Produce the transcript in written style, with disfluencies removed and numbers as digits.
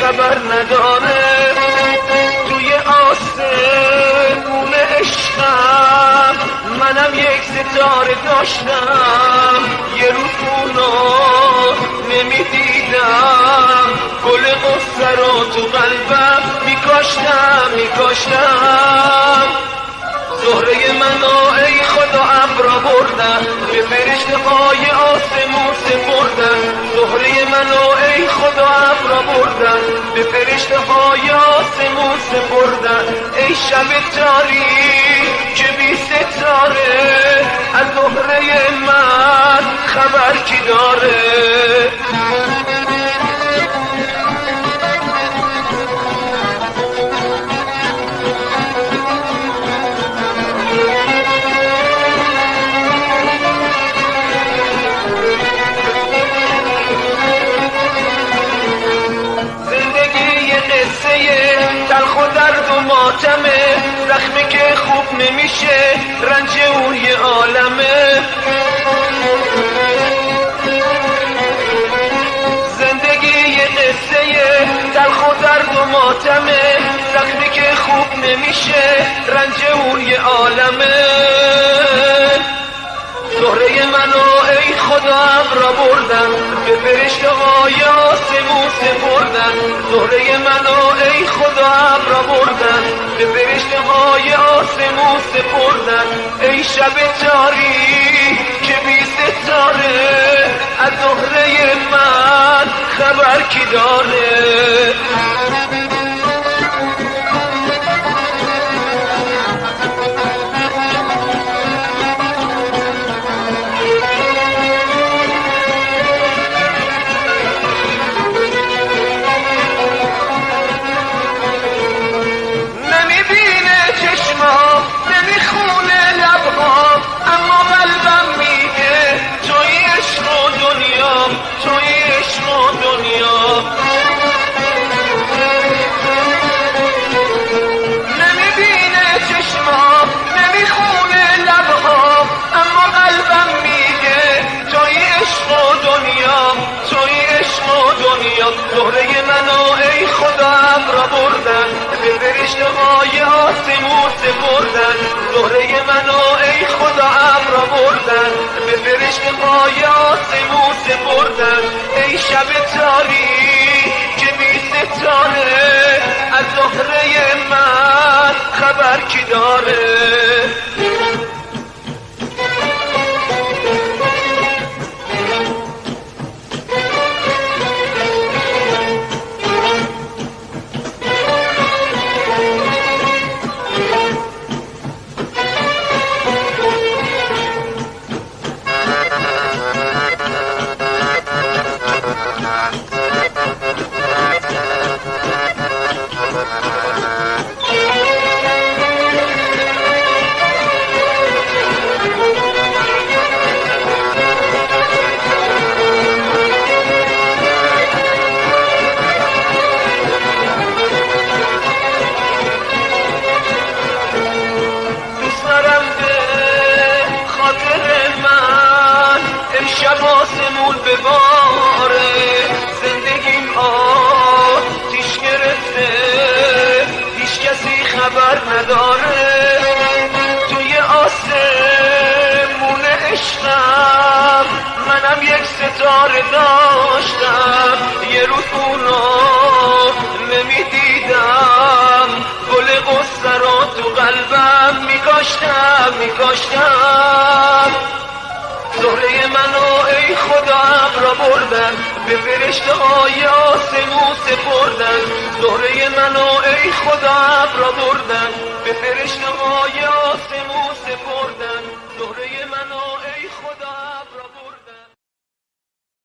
خبر نداره، توی آسمون عشقم منم یک ستاره داشتم، یه روز اونو نمیدیدم، گل قصه رو تو قلبم میکاشتم. زهره منو ای خدا ابرا بردن، به فرشته های آسمون سپردن. زهره منو ای خدا ابرا بردن، به فرشته های آسمون سپردن. ای شب تاریک که بی ستاره، از زهره من خبر کی داره؟ تلخ و درد و ماتمه، زخمی که خوب نمیشه، رنج اون یه عالمه. زندگی یه قصه تلخ و درد و ماتمه، زخمی که خوب نمیشه، رنج اون یه عالمه. زهره منو ای خدا ابرا بردن، به فرشته های آسمون سپردن. زهره منو ای خدا ابرا بردن، به فرشته های آسمون سپردن. ای شب تاریک که بی ستاره، از زهره من خبر کی داره؟ نمیخونه لبها، اما قلبم میگه توی عشق و دنیا، توی عشق و دنیا. نمیبینه چشما، نمیخونه لبها، اما قلبم میگه توی عشق و دنیا، توی عشق و دنیا. زهره منو ای خدا ابرا بردن، به فرشته های آسمون سپردن. زهره منو ای خدا ابرا بردن، به فرشته های آسمون سپردن. ای شب تاریک که بی ستاره، از زهره من خبر کی داره؟ شب آسمون بباره، زندگیم آتیش گرفته، هیچ کسی خبر نداره. توی آسمون عشقم منم یک ستاره داشتم، یه روز اونو نمیدیدم، گل قصه رو تو قلبم میکاشتم. زهره منو ای خدا ابرا بردن، به فرشته های آسمون سپردن. زهره منو ای خدا ابرا بردن، به فرشته های آسمون